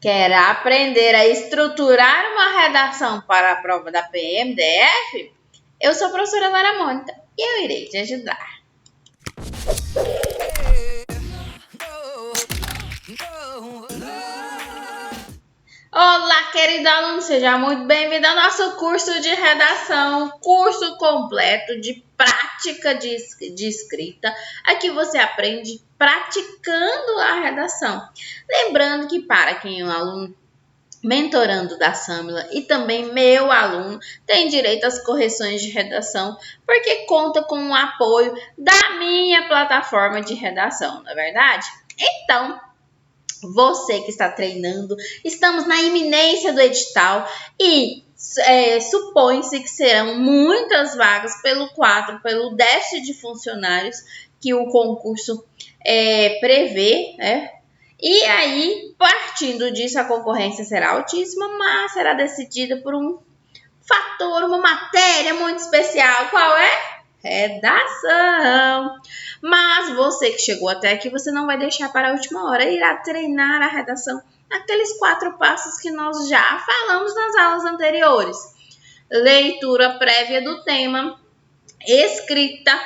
Quer aprender a estruturar uma redação para a prova da PMDF? Eu sou a professora Lara Mônica e eu irei te ajudar. Olá, querido aluno, seja muito bem-vindo ao nosso curso de redação, curso completo de prática de escrita. Aqui você aprende praticando a redação. Lembrando que para quem é um aluno mentorando da Samila e também meu aluno tem direito às correções de redação, porque conta com o apoio da minha plataforma de redação, não é verdade? Então, você que está treinando, estamos na iminência do edital e supõe-se que serão muitas vagas pelo déficit de funcionários que o concurso prevê, né? E aí, partindo disso, a concorrência será altíssima, mas será decidida por um fator, uma matéria muito especial. Qual é? Redação. Mas você que chegou até aqui, você não vai deixar para a última hora. Irá treinar a redação naqueles 4 passos que nós já falamos nas aulas anteriores. Leitura prévia do tema, escrita,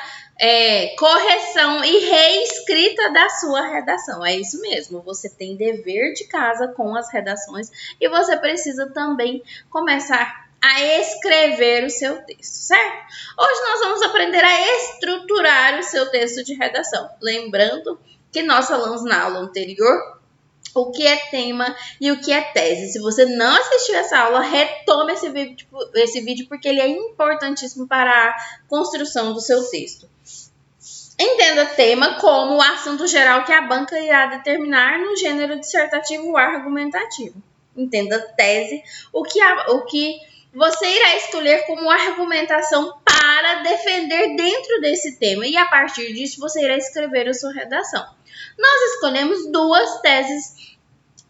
correção e reescrita da sua redação. É isso mesmo, você tem dever de casa com as redações e você precisa também começar a escrever o seu texto, certo? Hoje nós vamos aprender a estruturar o seu texto de redação. Lembrando que nós falamos na aula anterior o que é tema e o que é tese. Se você não assistiu essa aula, retome esse vídeo porque ele é importantíssimo para a construção do seu texto. Entenda tema como o assunto geral que a banca irá determinar no gênero dissertativo ou argumentativo. Entenda tese, o que você irá escolher como argumentação para defender dentro desse tema. E a partir disso, você irá escrever a sua redação. Nós escolhemos 2 teses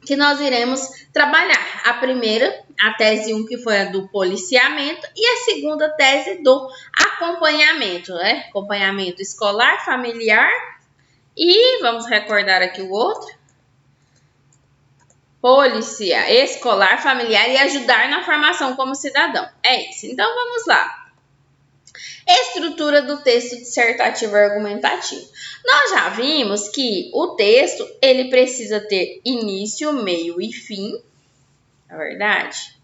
que nós iremos trabalhar. A primeira, a tese 1, que foi a do policiamento, e a segunda tese do acompanhamento, né? Acompanhamento escolar, familiar, e vamos recordar aqui o outro. Polícia, escolar, familiar e ajudar na formação como cidadão. É isso. Então, vamos lá. Estrutura do texto dissertativo argumentativo. Nós já vimos que o texto, ele precisa ter início, meio e fim. É verdade?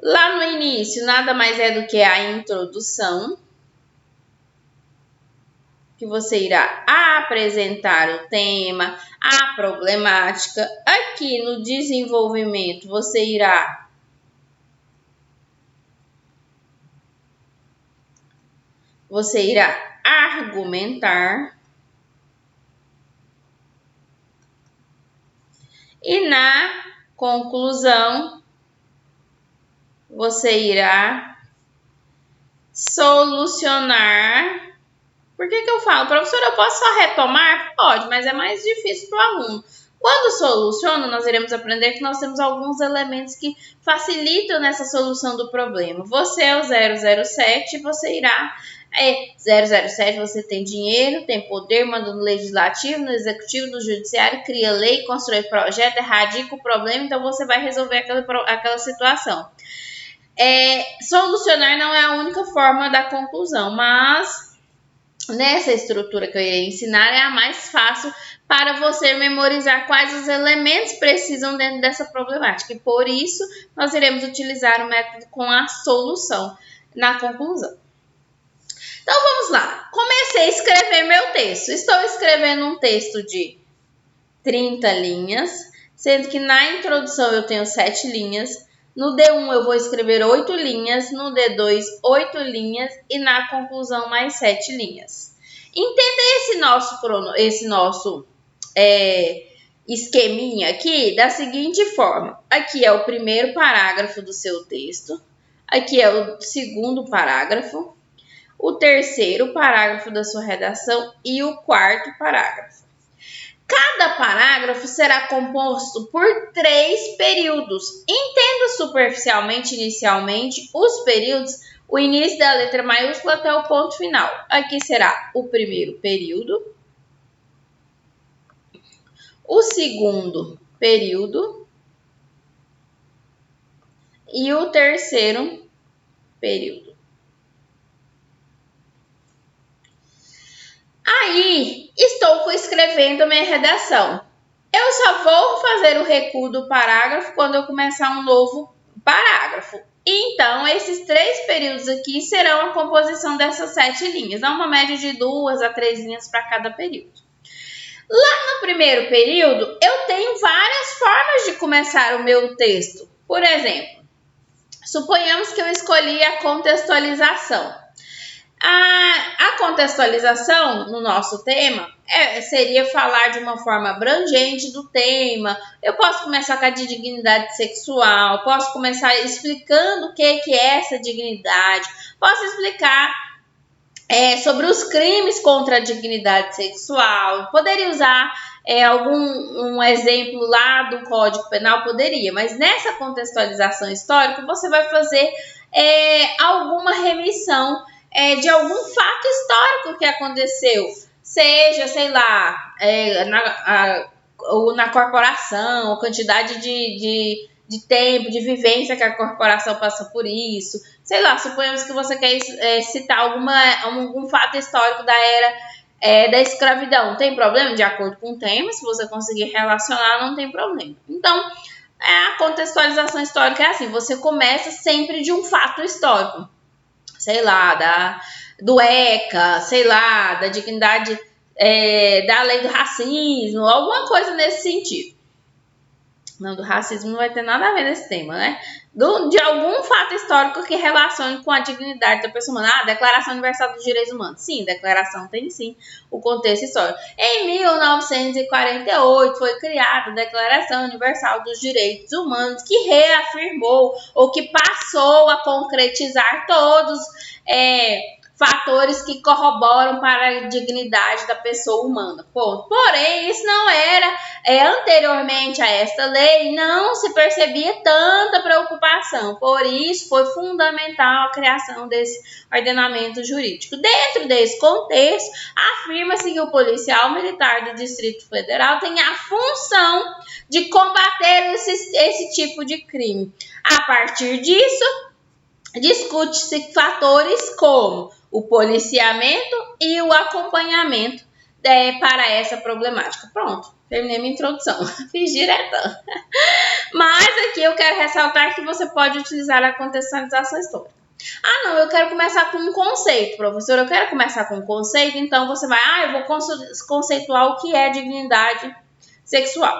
Lá no início, nada mais é do que a introdução, que você irá apresentar o tema, a problemática. Aqui no desenvolvimento, você irá argumentar. E na conclusão, você irá solucionar. Por que eu falo, professora, eu posso só retomar? Pode, mas é mais difícil para o aluno. Quando soluciona, nós iremos aprender que nós temos alguns elementos que facilitam nessa solução do problema. Você é o 007, você irá... 007, você tem dinheiro, tem poder, manda no legislativo, no executivo, no judiciário, cria lei, constrói projeto, erradica o problema, então você vai resolver aquela situação. Solucionar não é a única forma da conclusão, mas nessa estrutura que eu irei ensinar é a mais fácil para você memorizar quais os elementos precisam dentro dessa problemática. E por isso, nós iremos utilizar o método com a solução na conclusão. Então, vamos lá. Comecei a escrever meu texto. Estou escrevendo um texto de 30 linhas, sendo que na introdução eu tenho 7 linhas. No D1 eu vou escrever 8 linhas, no D2 8 linhas e na conclusão mais 7 linhas. Entenda esse nosso esqueminha aqui da seguinte forma. Aqui é o primeiro parágrafo do seu texto. Aqui é o segundo parágrafo. O terceiro parágrafo da sua redação e o quarto parágrafo. Cada parágrafo será composto por 3 períodos. Entenda superficialmente, inicialmente, os períodos, o início da letra maiúscula até o ponto final. Aqui será o primeiro período, o segundo período e o terceiro período. Aí, estou escrevendo minha redação. Eu só vou fazer o recuo do parágrafo quando eu começar um novo parágrafo. Então, esses 3 períodos aqui serão a composição dessas 7 linhas. Dá uma média de 2 a 3 linhas para cada período. Lá no primeiro período, eu tenho várias formas de começar o meu texto. Por exemplo, suponhamos que eu escolhi a contextualização. A contextualização no nosso tema seria falar de uma forma abrangente do tema. Eu posso começar com a de dignidade sexual, posso começar explicando o que é essa dignidade, posso explicar sobre os crimes contra a dignidade sexual, poderia usar um exemplo lá do Código Penal, poderia, mas nessa contextualização histórica você vai fazer alguma remissão de algum fato histórico que aconteceu, seja, sei lá, na corporação, a quantidade de tempo, de vivência que a corporação passa por isso, sei lá, suponhamos que você quer citar algum fato histórico da era da escravidão, tem problema? De acordo com o tema, se você conseguir relacionar, não tem problema. Então, a contextualização histórica é assim, você começa sempre de um fato histórico, sei lá, do ECA, sei lá, da dignidade, da lei do racismo, alguma coisa nesse sentido. Não, do racismo não vai ter nada a ver nesse tema, né? De algum fato histórico que relacione com a dignidade da pessoa humana. A Declaração Universal dos Direitos Humanos. Sim, declaração tem sim o contexto histórico. Em 1948 foi criada a Declaração Universal dos Direitos Humanos, que reafirmou ou que passou a concretizar todos fatores que corroboram para a dignidade da pessoa humana. Ponto. Porém, isso não era, anteriormente a esta lei, não se percebia tanta preocupação. Por isso, foi fundamental a criação desse ordenamento jurídico. Dentro desse contexto, afirma-se que o policial militar do Distrito Federal tem a função de combater esse tipo de crime. A partir disso, discute-se fatores como o policiamento e o acompanhamento para essa problemática. Pronto, terminei minha introdução. Fiz diretão. Mas aqui eu quero ressaltar que você pode utilizar a contextualização histórica. Ah, não, eu quero começar com um conceito, professor. Eu quero começar com um conceito, então você vai, eu vou conceituar o que é dignidade sexual.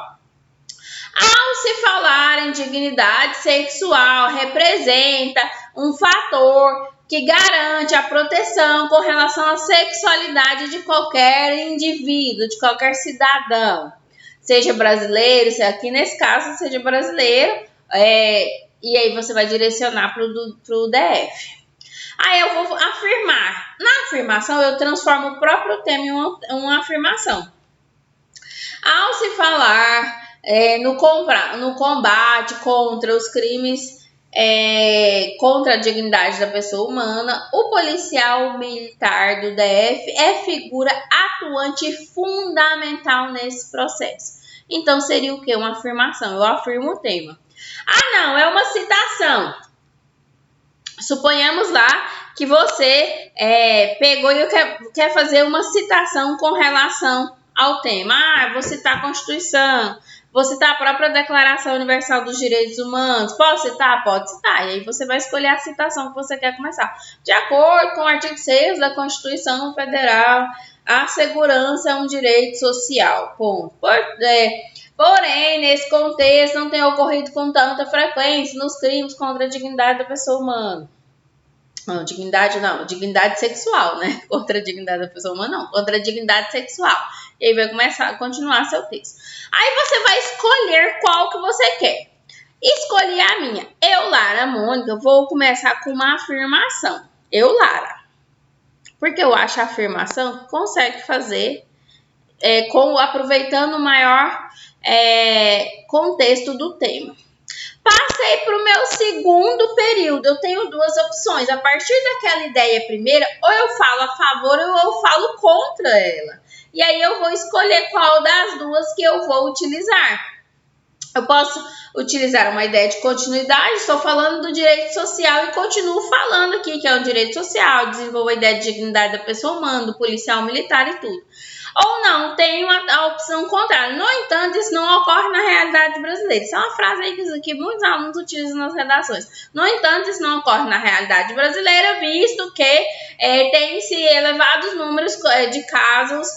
Ao se falar em dignidade sexual, representa um fator que garante a proteção com relação à sexualidade de qualquer indivíduo, de qualquer cidadão, seja brasileiro, se aqui nesse caso seja brasileiro, e aí você vai direcionar para o DF. Aí eu vou afirmar. Na afirmação, eu transformo o próprio tema em uma afirmação. Ao se falar no combate contra os crimes contra a dignidade da pessoa humana, o policial militar do DF é figura atuante fundamental nesse processo. Então, seria o quê? Uma afirmação. Eu afirmo o tema. Ah, não, é uma citação. Suponhamos lá que você pegou e quer fazer uma citação com relação ao tema. Ah, eu vou citar a Constituição, vou citar a própria Declaração Universal dos Direitos Humanos. Posso citar? Pode citar. E aí você vai escolher a citação que você quer começar. De acordo com o artigo 6 da Constituição Federal, a segurança é um direito social. Ponto. Porém, nesse contexto, não tem ocorrido com tanta frequência nos crimes contra a dignidade da pessoa humana. Não, dignidade sexual, né? Contra a dignidade da pessoa humana, não. Contra a dignidade sexual. E aí vai continuar seu texto. Aí você vai escolher qual que você quer. Escolhi a minha. Eu, Lara Mônica, vou começar com uma afirmação. Eu, Lara. Porque eu acho a afirmação que consegue fazer aproveitando o maior contexto do tema. Passei para o meu segundo período. Eu tenho duas opções. A partir daquela ideia primeira, ou eu falo a favor ou eu falo contra ela. e aí eu vou escolher qual das duas que eu vou utilizar. Eu posso utilizar uma ideia de continuidade, estou falando do direito social e continuo falando aqui que é um direito social, desenvolvo a ideia de dignidade da pessoa humana, do policial militar e tudo. Ou não, tenho a opção contrária. No entanto, isso não ocorre na realidade brasileira. Isso é uma frase aí que muitos alunos utilizam nas redações. No entanto, isso não ocorre na realidade brasileira, visto que tem-se elevados números de casos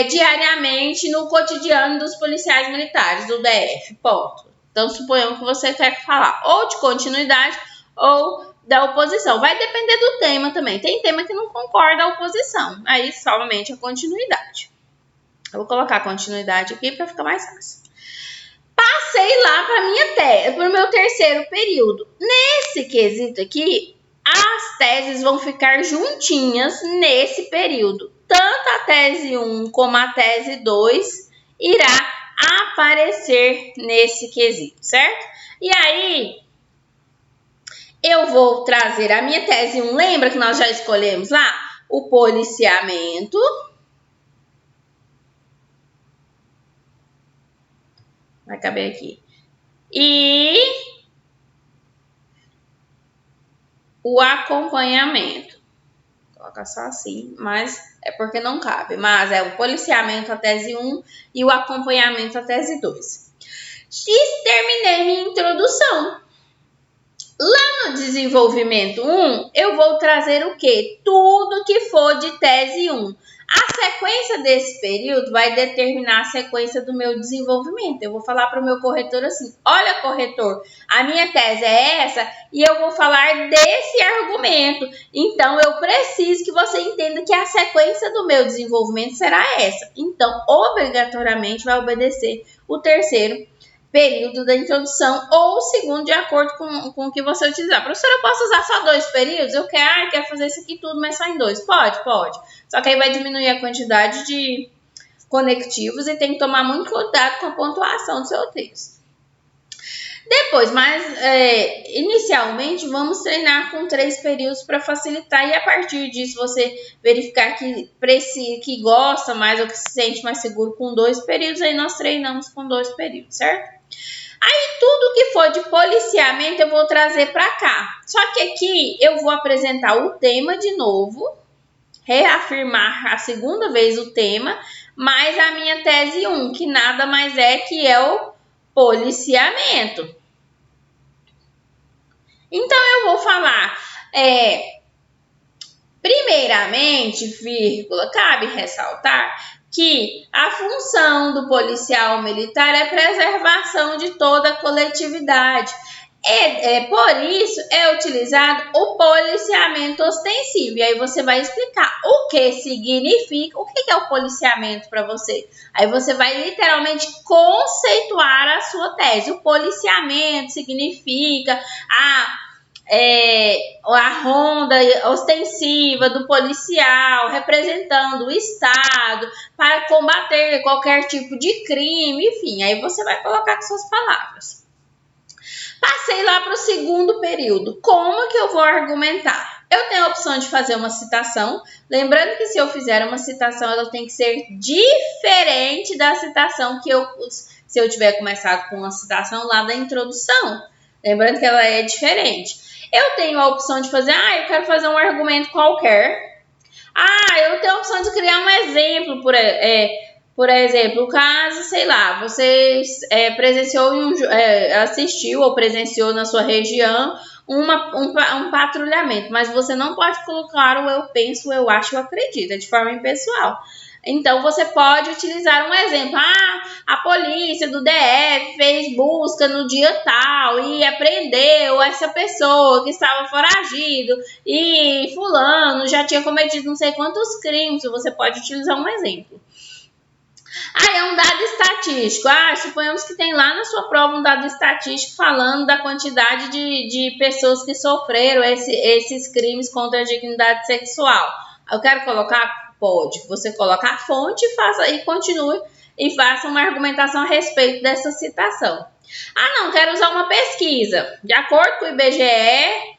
diariamente no cotidiano dos policiais militares, do DF, ponto. Então, suponhamos que você quer falar ou de continuidade ou da oposição. Vai depender do tema também. Tem tema que não concorda a oposição. Aí, somente a continuidade. Eu vou colocar a continuidade aqui para ficar mais fácil. Passei lá para o meu terceiro período. Nesse quesito aqui, as teses vão ficar juntinhas nesse período. Tanto a tese 1 como a tese 2 irá aparecer nesse quesito, certo? E aí, eu vou trazer a minha tese 1. Lembra que nós já escolhemos lá o policiamento. Vai caber aqui. E o acompanhamento. Vou colocar só assim, mas é porque não cabe. Mas é o policiamento a tese 1 e o acompanhamento a tese 2. E terminei minha introdução. Lá no desenvolvimento 1, eu vou trazer o quê? Tudo que for de tese 1. A sequência desse período vai determinar a sequência do meu desenvolvimento. Eu vou falar para o meu corretor assim, olha, corretor, a minha tese é essa e eu vou falar desse argumento. Então, eu preciso que você entenda que a sequência do meu desenvolvimento será essa. Então, obrigatoriamente vai obedecer o terceiro período da introdução ou o segundo, de acordo com o que você utilizar. Professora, eu posso usar só 2 períodos? Eu quero fazer isso aqui tudo, mas só em 2. Pode. Só que aí vai diminuir a quantidade de conectivos e tem que tomar muito cuidado com a pontuação do seu texto. Depois, inicialmente, vamos treinar com 3 períodos para facilitar e a partir disso você verificar que gosta mais ou que se sente mais seguro com 2 períodos, aí nós treinamos com 2 períodos, certo? Aí, tudo que for de policiamento eu vou trazer para cá. Só que aqui eu vou apresentar o tema de novo, reafirmar a segunda vez o tema, mais a minha tese 1, que nada mais é que é o policiamento. Então, eu vou falar, primeiramente, vírgula, cabe ressaltar que a função do policial militar é preservação de toda a coletividade. Por isso, é utilizado o policiamento ostensivo. E aí você vai explicar o que significa, o que é o policiamento para você. Aí você vai literalmente conceituar a sua tese. O policiamento significa a ronda ostensiva do policial representando o Estado para combater qualquer tipo de crime, enfim, aí você vai colocar com suas palavras. Passei lá para o segundo período. Como que eu vou argumentar? Eu tenho a opção de fazer uma citação. Lembrando que se eu fizer uma citação, ela tem que ser diferente da citação se eu tiver começado com uma citação lá da introdução. Lembrando que ela é diferente. Eu tenho a opção de fazer, eu quero fazer um argumento qualquer. Eu tenho a opção de criar um exemplo, por exemplo, o caso, sei lá, você presenciou assistiu ou presenciou na sua região um patrulhamento, mas você não pode colocar o eu penso, eu acho, eu acredito, de forma impessoal. Então, você pode utilizar um exemplo. A polícia do DF fez busca no dia tal e apreendeu essa pessoa que estava foragido e fulano já tinha cometido não sei quantos crimes. Você pode utilizar um exemplo. É um dado estatístico. Suponhamos que tem lá na sua prova um dado estatístico falando da quantidade de pessoas que sofreram esses crimes contra a dignidade sexual. Eu quero colocar? Pode. Você coloca a fonte e continue e faça uma argumentação a respeito dessa citação. Não, quero usar uma pesquisa. De acordo com o IBGE,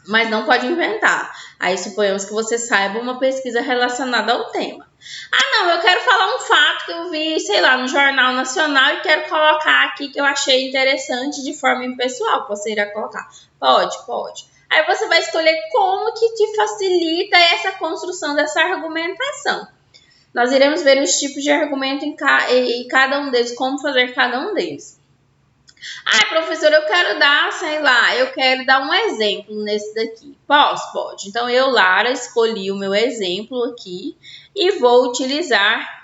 mas não pode inventar. Aí suponhamos que você saiba uma pesquisa relacionada ao tema. Ah, não, eu quero falar um fato que eu vi, sei lá, no Jornal Nacional e quero colocar aqui que eu achei interessante de forma impessoal, que você irá colocar. Pode, pode. Aí você vai escolher como que te facilita essa construção dessa argumentação. Nós iremos ver os tipos de argumento em cada um deles, como fazer cada um deles. Ah, professor, eu quero dar, sei lá, eu quero dar um exemplo nesse daqui. Posso? Pode. Então, eu, Lara, escolhi o meu exemplo aqui e vou utilizar...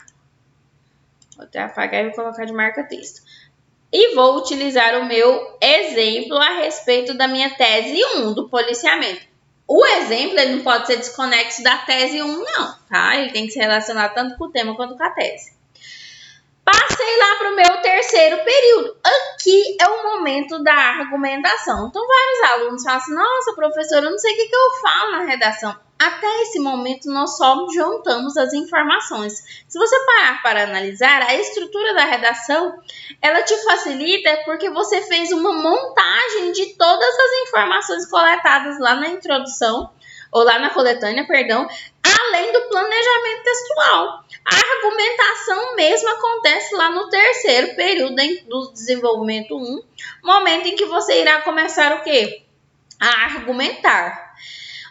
Vou até apagar e vou colocar de marca-texto. E vou utilizar o meu exemplo a respeito da minha tese 1 do policiamento. O exemplo ele não pode ser desconexo da tese 1, não, tá? Ele tem que se relacionar tanto com o tema quanto com a tese. Passei lá para o meu terceiro período. Aqui é o momento da argumentação. Então, vários alunos falam assim, nossa, professora, eu não sei o que eu falo na redação. Até esse momento, nós só juntamos as informações. Se você parar para analisar, a estrutura da redação, ela te facilita porque você fez uma montagem de todas as informações coletadas lá na introdução, ou lá na coletânea, perdão, além do planejamento textual. A argumentação mesmo acontece lá no terceiro período do desenvolvimento 1, momento em que você irá começar o quê? A argumentar.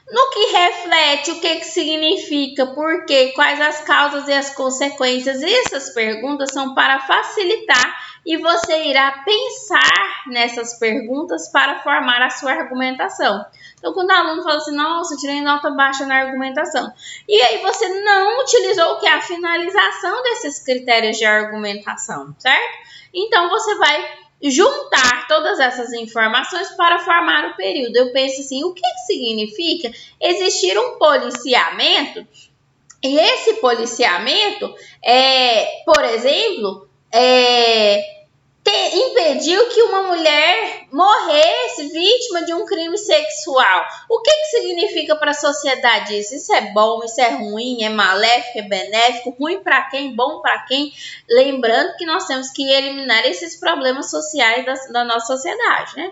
No que reflete, o que significa, por quê, quais as causas e as consequências. Essas perguntas são para facilitar e você irá pensar nessas perguntas para formar a sua argumentação. Então, quando o aluno fala assim, nossa, tirei nota baixa na argumentação. E aí você não utilizou o que? A finalização desses critérios de argumentação, certo? Então, você vai juntar todas essas informações para formar o período. Eu penso assim, o que significa existir um policiamento? E esse policiamento, por exemplo, impediu que uma mulher morresse vítima de um crime sexual. O que significa para a sociedade isso? Isso é bom, isso é ruim, é maléfico, é benéfico, ruim para quem, bom para quem? Lembrando que nós temos que eliminar esses problemas sociais da nossa sociedade, né?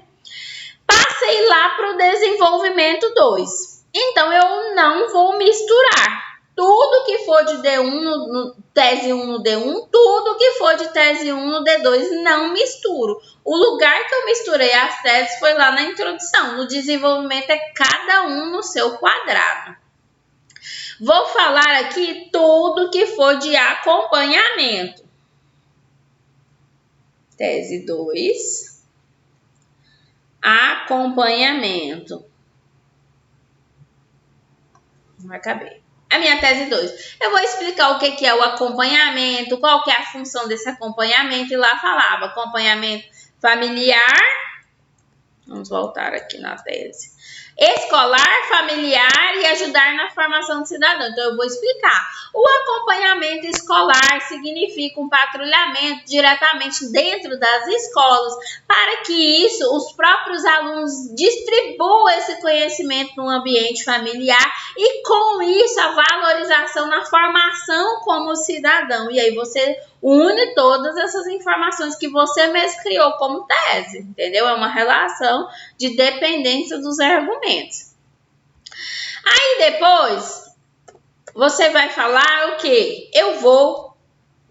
Passei lá para o desenvolvimento 2. Então, eu não vou misturar. Tudo que for de D1 tese 1 no D1, tudo que for de tese 1 no D2, não misturo. O lugar que eu misturei as teses foi lá na introdução. No desenvolvimento é cada um no seu quadrado. Vou falar aqui tudo que for de acompanhamento. Tese 2. Acompanhamento. Acabei. A minha tese 2. Eu vou explicar o que é o acompanhamento, qual que é a função desse acompanhamento. E lá falava acompanhamento familiar. Vamos voltar aqui na tese. Escolar, familiar e ajudar na formação do cidadão. Então, eu vou explicar. O acompanhamento escolar significa um patrulhamento diretamente dentro das escolas, para que os próprios alunos distribuam esse conhecimento no ambiente familiar e, com isso, a valorização na formação como cidadão. E aí, você une todas essas informações que você mesmo criou como tese, entendeu? É uma relação de dependência dos argumentos. Aí depois, você vai falar o quê?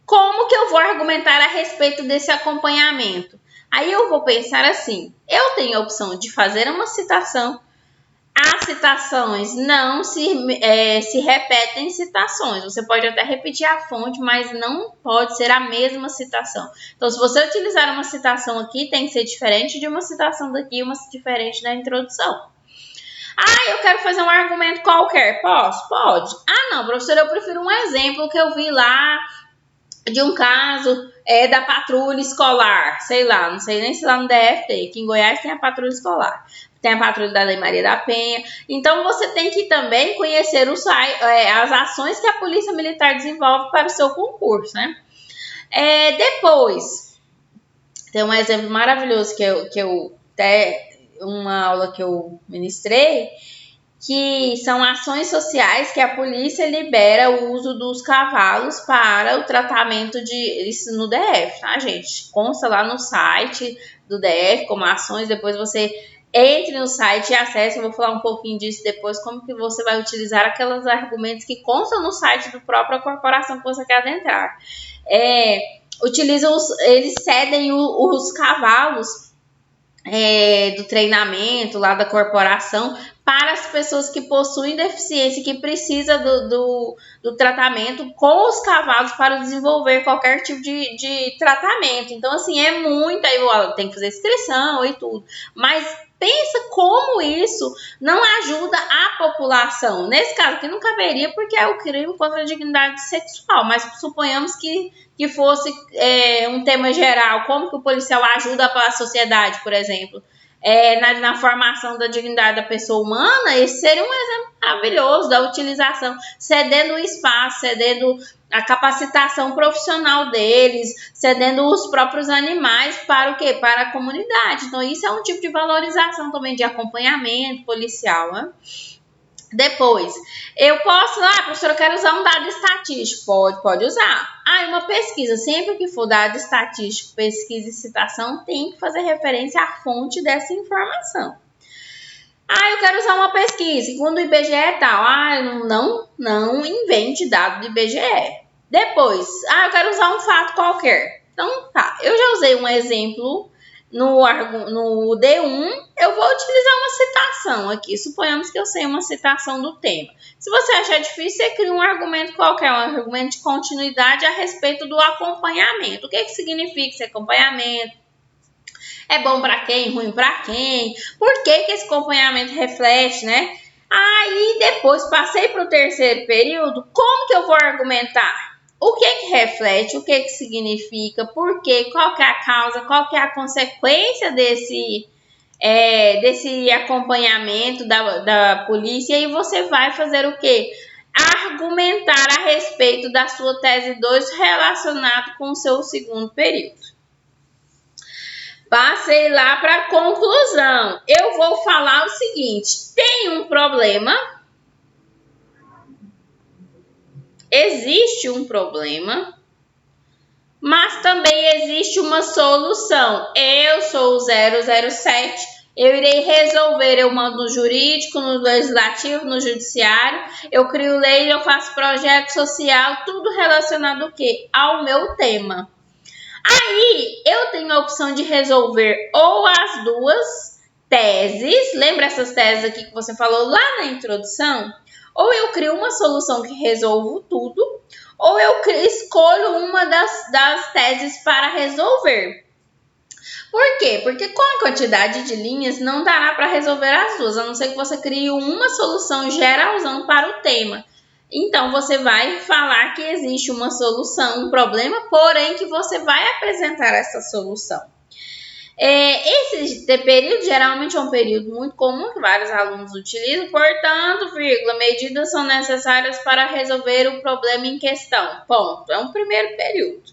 Como que eu vou argumentar a respeito desse acompanhamento? Aí eu vou pensar assim, eu tenho a opção de fazer uma citação. As citações não se repetem citações. Você pode até repetir a fonte, mas não pode ser a mesma citação. Então, se você utilizar uma citação aqui, tem que ser diferente de uma citação daqui, uma diferente da introdução. Ah, eu quero fazer um argumento qualquer. Posso? Pode. Ah, não, professora, eu prefiro um exemplo que eu vi lá de um caso da patrulha escolar. Sei lá, não sei nem se lá no DF tem. Aqui em Goiás tem a patrulha escolar. Tem a patrulha da Lei Maria da Penha. Então, você tem que também conhecer as ações que a Polícia Militar desenvolve para o seu concurso, né? Depois, tem um exemplo maravilhoso uma aula que eu ministrei, que são ações sociais que a polícia libera o uso dos cavalos para o tratamento isso no DF, tá, gente? Consta lá no site do DF como ações, depois você entre no site e acesse. Eu vou falar um pouquinho disso depois, como que você vai utilizar aqueles argumentos que constam no site da própria corporação que você quer adentrar. Eles cedem os cavalos do treinamento lá da corporação para as pessoas que possuem deficiência e que precisam do tratamento com os cavalos para desenvolver qualquer tipo de tratamento. Então, assim, é muito, aí tem que fazer inscrição e tudo, mas pensa como isso não ajuda a população. Nesse caso aqui não caberia porque é o crime contra a dignidade sexual, mas suponhamos que fosse um tema geral, como que o policial ajuda a sociedade, por exemplo, na formação da dignidade da pessoa humana. Esse seria um exemplo maravilhoso da utilização, cedendo o espaço, cedendo a capacitação profissional deles, cedendo os próprios animais para o quê? Para a comunidade. Então, isso é um tipo de valorização também de acompanhamento policial, né? Depois, eu posso, professora, eu quero usar um dado estatístico. Pode usar. Uma pesquisa, sempre que for dado estatístico, pesquisa e citação, tem que fazer referência à fonte dessa informação. Eu quero usar uma pesquisa, segundo o IBGE tal. Não invente dado do IBGE. Depois, eu quero usar um fato qualquer. Então, tá, eu já usei um exemplo no D1, eu vou utilizar uma citação aqui. Suponhamos que eu sei uma citação do tema. Se você achar difícil, você cria um argumento qualquer, um argumento de continuidade a respeito do acompanhamento. O que significa esse acompanhamento? É bom para quem? Ruim para quem? Por que esse acompanhamento reflete, né? Aí depois passei para o terceiro período, como que eu vou argumentar? O que reflete, o que significa, por quê, qual que é a causa, qual que é a consequência desse acompanhamento da polícia, e você vai fazer o quê? Argumentar a respeito da sua tese 2 relacionado com o seu segundo período. Passei lá para a conclusão. Eu vou falar o seguinte: tem um problema, existe um problema, mas também existe uma solução. Eu sou o 007, eu irei resolver, eu mando no jurídico, no legislativo, no judiciário, eu crio lei, eu faço projeto social, tudo relacionado ao quê? Ao meu tema. Aí, eu tenho a opção de resolver ou as duas teses, lembra essas teses aqui que você falou lá na introdução? Ou eu crio uma solução que resolvo tudo, ou eu escolho uma das teses para resolver. Por quê? Porque com a quantidade de linhas não dará para resolver as duas, a não ser que você crie uma solução geralzão para o tema. Então, você vai falar que existe uma solução, um problema, porém que você vai apresentar essa solução. Esse período geralmente é um período muito comum que vários alunos utilizam, portanto, medidas são necessárias para resolver o problema em questão. Ponto. É um primeiro período.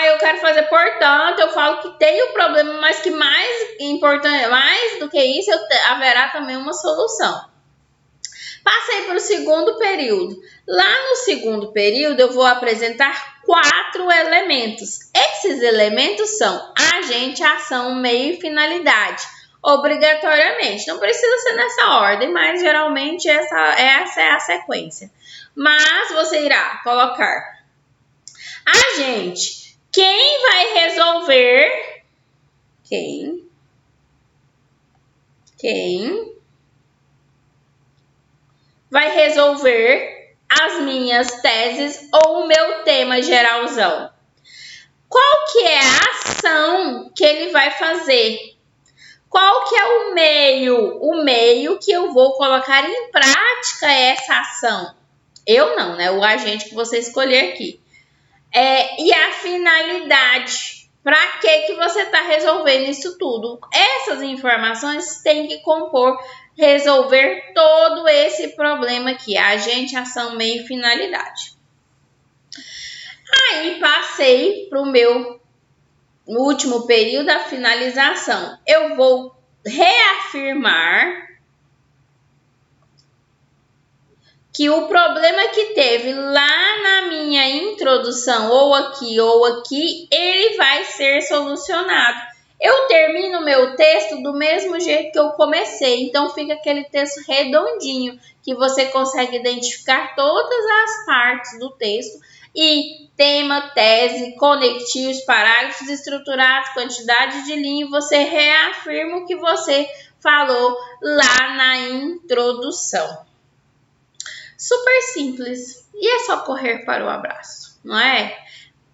Eu quero fazer, portanto, eu falo que tem o problema, mas que mais importante, mais do que isso, haverá também uma solução. Passei para o segundo período. Lá no segundo período, eu vou apresentar 4 elementos. Esses elementos são agente, ação, meio e finalidade. Obrigatoriamente. Não precisa ser nessa ordem, mas geralmente essa é a sequência. Mas você irá colocar agente. Quem vai resolver? Quem vai resolver as minhas teses ou o meu tema geralzão? Qual que é a ação que ele vai fazer? Qual que é o meio? O meio que eu vou colocar em prática essa ação. Eu não, né? O agente que você escolher aqui. E a finalidade. Para que você está resolvendo isso tudo? Essas informações têm que compor, resolver todo esse problema aqui. Agente, ação, meio e finalidade. Aí passei para o meu último período, a finalização. Eu vou reafirmar que o problema que teve lá na minha introdução, ou aqui, ele vai ser solucionado. Eu termino meu texto do mesmo jeito que eu comecei, então fica aquele texto redondinho, que você consegue identificar todas as partes do texto e tema, tese, conectivos, parágrafos estruturados, quantidade de linha, você reafirma o que você falou lá na introdução. Super simples. E é só correr para o abraço, não é?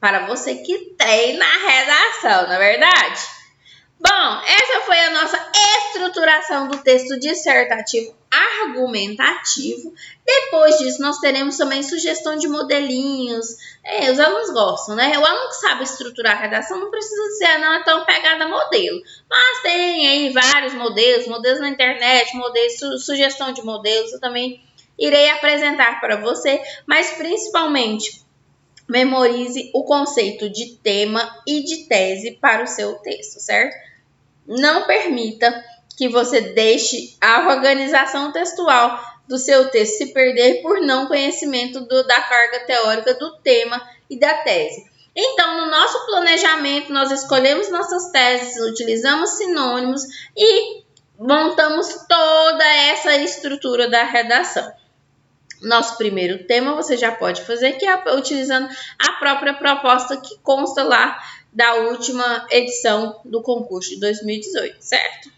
Para você que treina a redação, não é verdade? Bom, essa foi a nossa estruturação do texto dissertativo argumentativo. Depois disso, nós teremos também sugestão de modelinhos. Os alunos gostam, né? O aluno que sabe estruturar a redação não precisa ser, não é tão pegada a modelo. Mas tem aí vários modelos na internet, sugestão de modelos. Eu também irei apresentar para você, mas principalmente memorize o conceito de tema e de tese para o seu texto, certo? Não permita que você deixe a organização textual do seu texto se perder por não conhecimento da carga teórica do tema e da tese. Então, no nosso planejamento, nós escolhemos nossas teses, utilizamos sinônimos e montamos toda essa estrutura da redação. Nosso primeiro tema você já pode fazer, que é utilizando a própria proposta que consta lá da última edição do concurso de 2018, certo?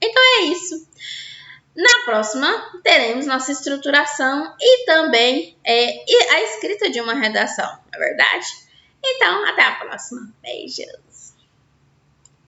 Então é isso. Na próxima, teremos nossa estruturação e também a escrita de uma redação, não é verdade? Então, até a próxima. Beijos!